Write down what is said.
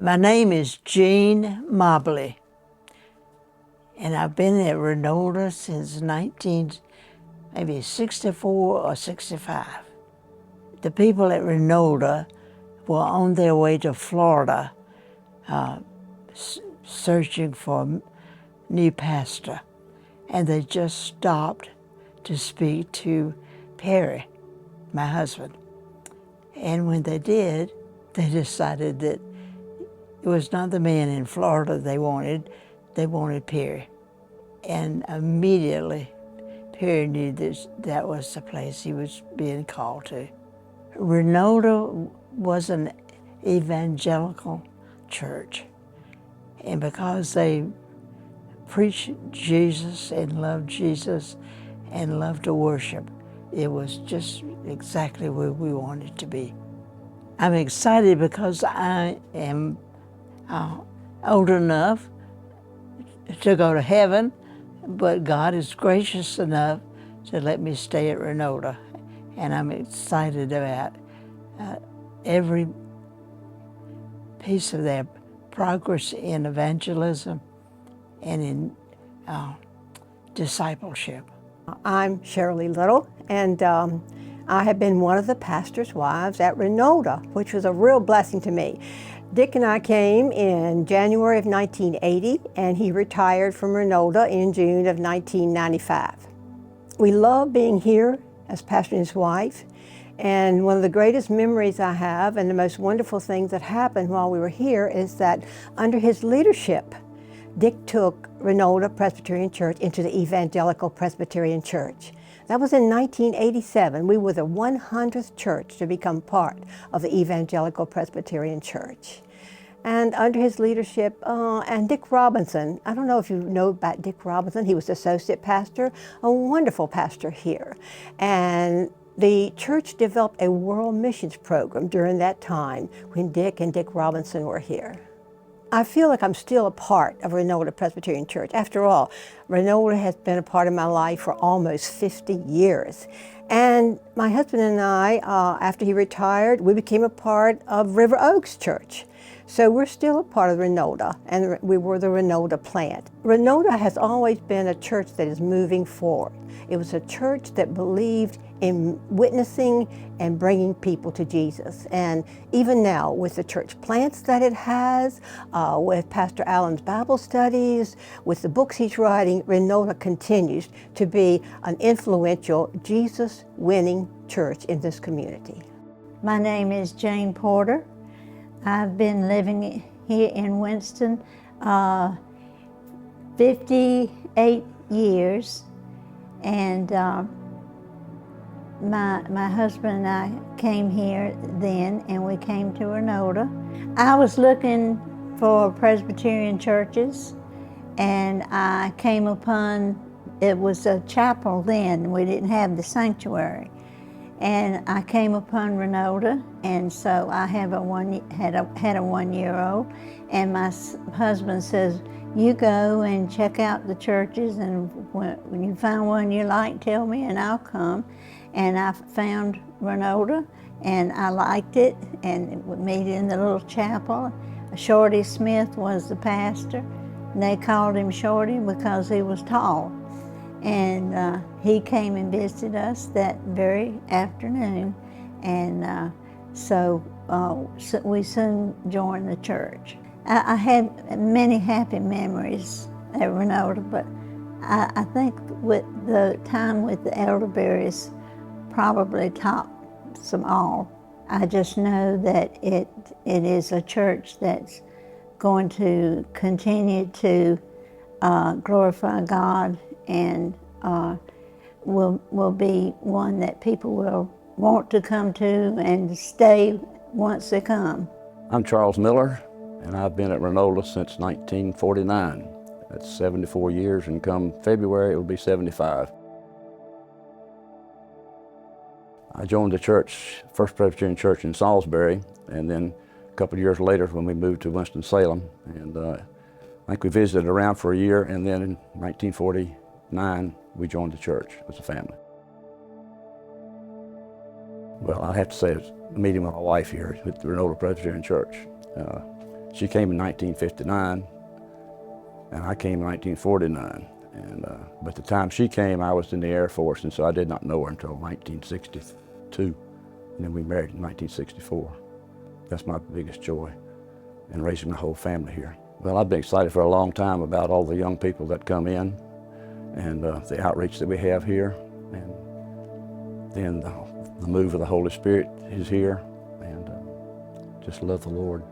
My name is Jean Mobley, and I've been at Renolda since maybe 64 or 65. The people at Renolda were on their way to Florida searching for a new pastor, and they just stopped to speak to Perry, my husband. And when they did, they decided that it was not the man in Florida they wanted Perry. And immediately, Perry knew that was the place he was being called to. Renolda was an evangelical church, and because they preached Jesus and loved to worship, it was just exactly where we wanted to be. I'm excited because I am old enough to go to heaven, but God is gracious enough to let me stay at Renolda, and I'm excited about every piece of their progress in evangelism and in discipleship. I'm Cheryl Little, and I have been one of the pastor's wives at Renolda, which was a real blessing to me. Dick and I came in January of 1980, and he retired from Renolda in June of 1995. We love being here as pastor and his wife, and one of the greatest memories I have and the most wonderful things that happened while we were here is that under his leadership, Dick took Renolda Presbyterian Church into the Evangelical Presbyterian Church. That was in 1987. We were the 100th church to become part of the Evangelical Presbyterian Church. And under his leadership, and Dick Robinson, I don't know if you know about Dick Robinson, he was associate pastor, a wonderful pastor here. And the church developed a world missions program during that time when Dick and Dick Robinson were here. I feel like I'm still a part of Renolda Presbyterian Church. After all, Renolda has been a part of my life for almost 50 years. And my husband and I, after he retired, we became a part of River Oaks Church. So we're still a part of Renolda, and we were the Renolda plant. Renolda has always been a church that is moving forward. It was a church that believed in witnessing and bringing people to Jesus. And even now, with the church plants that it has, with Pastor Allen's Bible studies, with the books he's writing, Renolda continues to be an influential, Jesus-winning church in this community. My name is Jane Porter. I've been living here in Winston 58 years, and my husband and I came here then, and we came to Renolda. I was looking for Presbyterian churches, and I came upon, it was a chapel then, we didn't have the sanctuary. And I came upon Renolda, and so I have had a 1-year-old, and my husband says, you go and check out the churches, and when you find one you like, tell me and I'll come. And I found Renolda, and I liked it, and we met in the little chapel. Shorty Smith was the pastor, and they called him Shorty because he was tall. And he came and visited us that very afternoon, and so we soon joined the church. I had many happy memories at Renolda, but I think with the time with the elderberries probably topped them all. I just know that it is a church that's going to continue to glorify God, and will be one that people will want to come to and stay once they come. I'm Charles Miller, and I've been at Renolda since 1949. That's 74 years, and come February it will be 75. I joined the church, First Presbyterian Church in Salisbury, and then a couple of years later when we moved to Winston-Salem, and I think we visited around for a year, and then in 1949 we joined the church as a family. Well, I have to say it's a meeting with my wife here at the Renolda Presbyterian Church. She came in 1959, and I came in 1949. And but the time she came, I was in the Air Force, and so I did not know her until 1962. And then we married in 1964. That's my biggest joy in raising my whole family here. Well, I've been excited for a long time about all the young people that come in and the outreach that we have here. And then the move of the Holy Spirit is here, and just love the Lord.